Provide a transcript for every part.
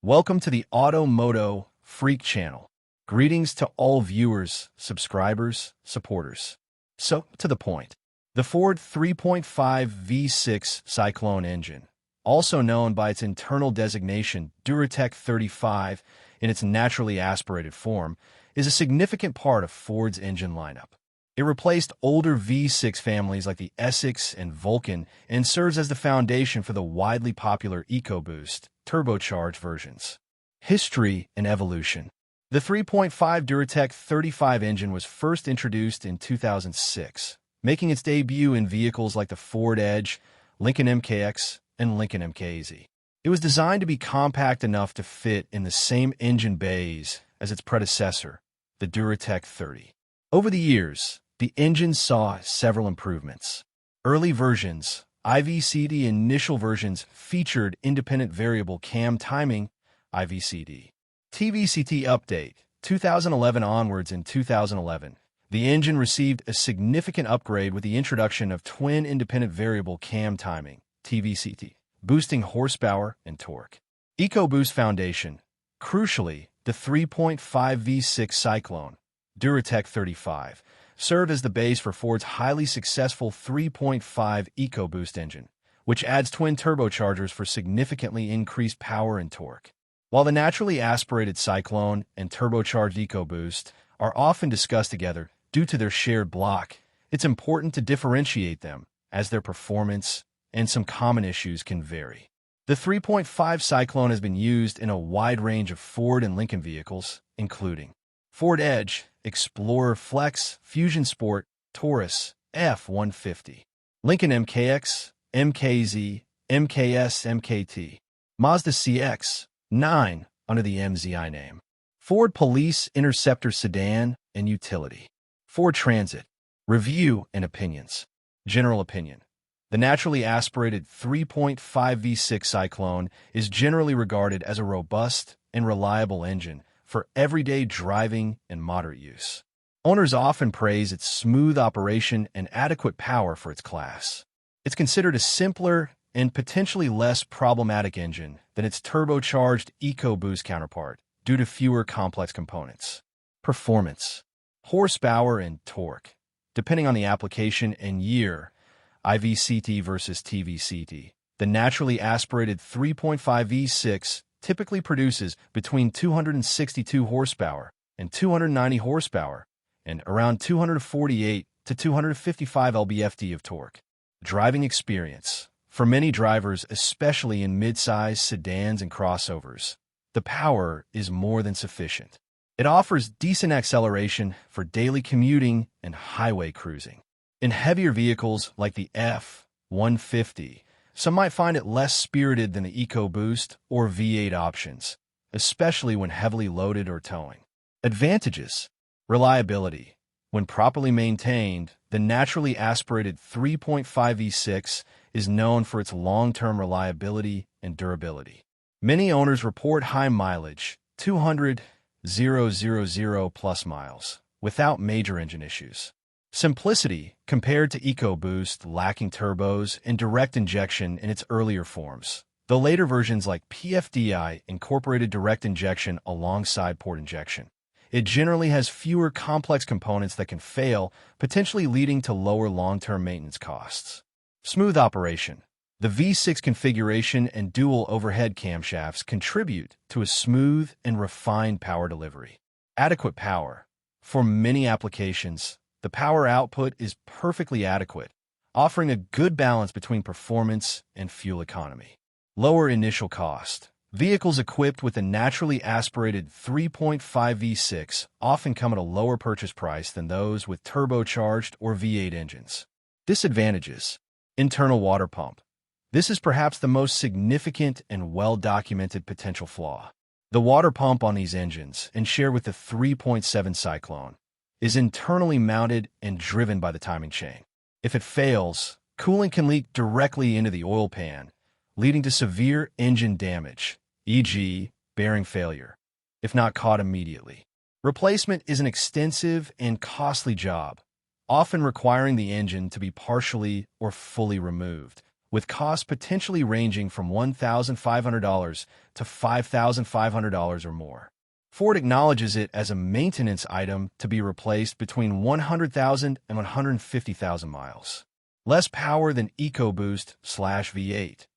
Welcome to the MOTO Freak channel. Greetings to all viewers, subscribers, supporters. So, to the point. The Ford 3.5 V6 Cyclone engine, also known by its internal designation DURATEC 35 in its naturally aspirated form, is a significant part of Ford's engine lineup. It replaced older V6 families like the Essex and Vulcan and serves as the foundation for the widely popular EcoBoost turbocharged versions. History and evolution. The 3.5 DURATEC 35 engine was first introduced in 2006, making its debut in vehicles like the Ford Edge, Lincoln MKX, and Lincoln MKZ. It was designed to be compact enough to fit in the same engine bays as its predecessor, the DURATEC 30. Over the years, the engine saw several improvements. Early versions, IVCD initial versions featured independent variable cam timing, IVCD. TVCT update, 2011 onwards. In 2011, the engine received a significant upgrade with the introduction of twin independent variable cam timing, TVCT, boosting horsepower and torque. EcoBoost Foundation. Crucially, the 3.5 V6 Cyclone, DURATEC 35, served as the base for Ford's highly successful 3.5 EcoBoost engine, which adds twin turbochargers for significantly increased power and torque. While the naturally aspirated Cyclone and turbocharged EcoBoost are often discussed together due to their shared block, it's important to differentiate them as their performance and some common issues can vary. The 3.5 Cyclone has been used in a wide range of Ford and Lincoln vehicles, including Ford Edge, Explorer Flex, Fusion Sport, Taurus, F-150, Lincoln MKX, MKZ, MKS, MKT, Mazda CX-9 under the MZI name, Ford Police Interceptor Sedan and Utility, Ford Transit. Review and opinions. General opinion. The naturally aspirated 3.5 V6 Cyclone is generally regarded as a robust and reliable engine for everyday driving and moderate use. Owners often praise its smooth operation and adequate power for its class. It's considered a simpler and potentially less problematic engine than its turbocharged EcoBoost counterpart due to fewer complex components. Performance. Horsepower and torque. Depending on the application and year, IVCT versus TVCT, the naturally aspirated 3.5 V6 typically produces between 262 horsepower and 290 horsepower and around 248 to 255 lb-ft of torque. Driving experience. For many drivers, especially in mid-size sedans and crossovers, the power is more than sufficient. It offers decent acceleration for daily commuting and highway cruising. In heavier vehicles like the F-150, some might find it less spirited than the EcoBoost or V8 options, especially when heavily loaded or towing. Advantages. Reliability. When properly maintained, the naturally aspirated 3.5 V6 is known for its long-term reliability and durability. Many owners report high mileage, 200,000 plus miles, without major engine issues. Simplicity compared to EcoBoost lacking turbos and direct injection in its earlier forms. The later versions like PFDI incorporated direct injection alongside port injection. It generally has fewer complex components that can fail, potentially leading to lower long-term maintenance costs. Smooth operation. The V6 configuration and dual overhead camshafts contribute to a smooth and refined power delivery. Adequate power. For many applications, the power output is perfectly adequate, offering a good balance between performance and fuel economy. Lower initial cost. Vehicles equipped with a naturally aspirated 3.5 V6 often come at a lower purchase price than those with turbocharged or V8 engines. Disadvantages. Internal water pump. This is perhaps the most significant and well-documented potential flaw. The water pump on these engines, and shared with the 3.7 Cyclone, is internally mounted and driven by the timing chain. If it fails, coolant can leak directly into the oil pan, leading to severe engine damage, e.g., bearing failure, if not caught immediately. Replacement is an extensive and costly job, often requiring the engine to be partially or fully removed, with costs potentially ranging from $1,500 to $5,500 or more. Ford acknowledges it as a maintenance item to be replaced between 100,000 and 150,000 miles. Less power than EcoBoost/V8.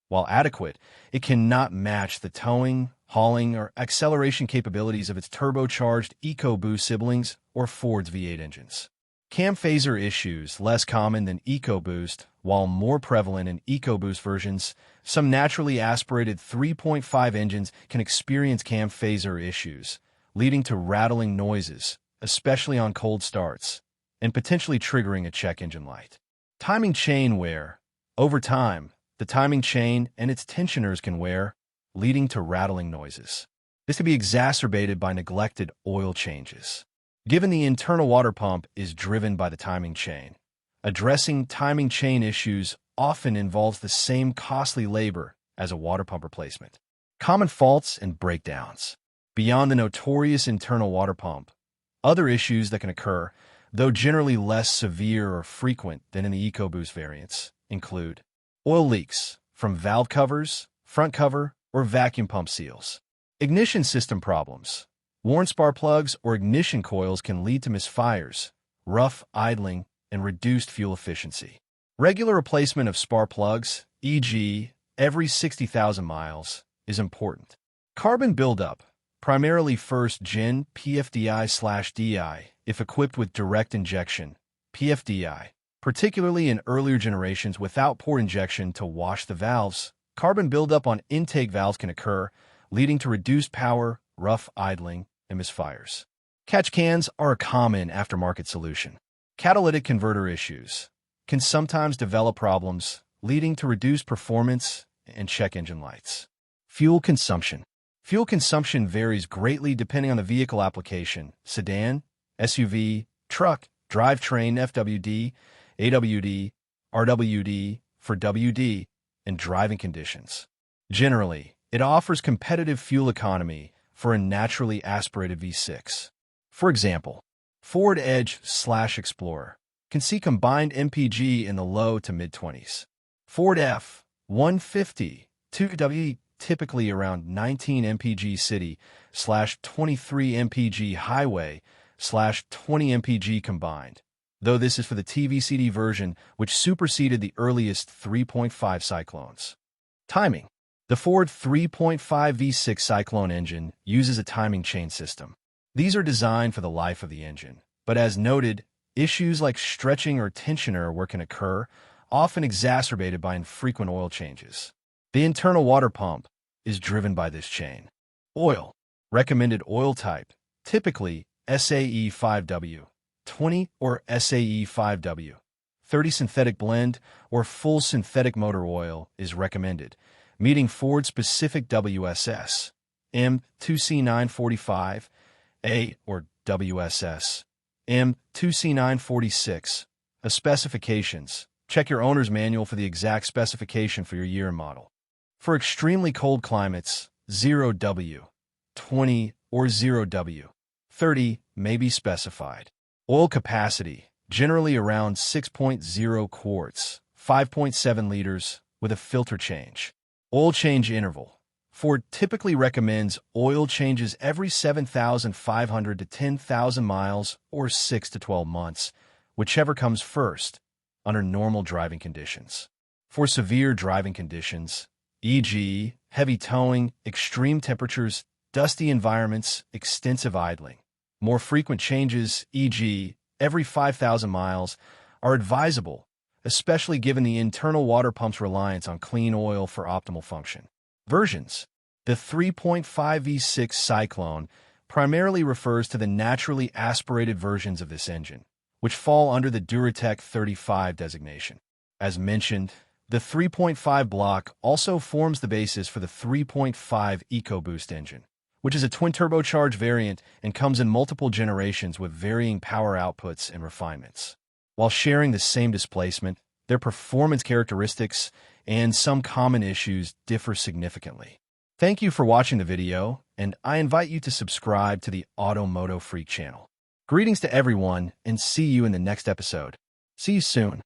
While adequate, it cannot match the towing, hauling, or acceleration capabilities of its turbocharged EcoBoost siblings or Ford's V8 engines. Cam phaser issues, less common than EcoBoost, while more prevalent in EcoBoost versions. Some naturally aspirated 3.5 engines can experience cam phaser issues, leading to rattling noises, especially on cold starts, and potentially triggering a check engine light. Timing chain wear. Over time, the timing chain and its tensioners can wear, leading to rattling noises. This can be exacerbated by neglected oil changes. Given the internal water pump is driven by the timing chain, addressing timing chain issues often involves the same costly labor as a water pump replacement. Common faults and breakdowns. Beyond the notorious internal water pump, other issues that can occur, though generally less severe or frequent than in the EcoBoost variants, include oil leaks from valve covers, front cover, or vacuum pump seals. Ignition system problems. Worn spark plugs or ignition coils can lead to misfires, rough idling, and reduced fuel efficiency. Regular replacement of spark plugs, e.g., every 60,000 miles, is important. Carbon buildup, primarily first-gen PFDI/DI, if equipped with direct injection, PFDI, particularly in earlier generations without port injection to wash the valves, carbon buildup on intake valves can occur, leading to reduced power, rough idling, and misfires. Catch cans are a common aftermarket solution. Catalytic converter issues can sometimes develop problems, leading to reduced performance and check engine lights. Fuel consumption. Fuel consumption varies greatly depending on the vehicle application: sedan, SUV, truck, drivetrain, FWD, AWD, RWD, for WD, and driving conditions. Generally, it offers competitive fuel economy for a naturally aspirated V6. For example, Ford Edge/Explorer can see combined MPG in the low to mid-20s. Ford F-150 2W typically around 19 mpg city/23 mpg highway/20 mpg combined, though this is for the TVCD version, which superseded the earliest 3.5 Cyclones. Timing. The Ford 3.5 V6 Cyclone engine uses a timing chain system. These are designed for the life of the engine, but as noted, issues like stretching or tensioner wear can occur, often exacerbated by infrequent oil changes. The internal water pump is driven by this chain. Oil. Recommended oil type, typically SAE 5W, 20 or SAE 5W. 30 synthetic blend or full synthetic motor oil is recommended, meeting Ford-specific WSS, M2C945, A or WSS, M2C946, specifications. Check your owner's manual for the exact specification for your year and model. For extremely cold climates, 0W, 20 or 0W, 30 may be specified. Oil capacity, generally around 6.0 quarts, 5.7 liters, with a filter change. Oil change interval. Ford typically recommends oil changes every 7,500 to 10,000 miles or 6 to 12 months, whichever comes first, under normal driving conditions. For severe driving conditions, e.g., heavy towing, extreme temperatures, dusty environments, extensive idling, more frequent changes, e.g., every 5,000 miles, are advisable, especially given the internal water pump's reliance on clean oil for optimal function. Versions. The 3.5 V6 Cyclone primarily refers to the naturally aspirated versions of this engine, which fall under the DURATEC 35 designation. As mentioned, the 3.5 block also forms the basis for the 3.5 EcoBoost engine, which is a twin-turbocharged variant and comes in multiple generations with varying power outputs and refinements. While sharing the same displacement, their performance characteristics and some common issues differ significantly. Thank you for watching the video, and I invite you to subscribe to the Automotive Freak channel. Greetings to everyone, and see you in the next episode. See you soon.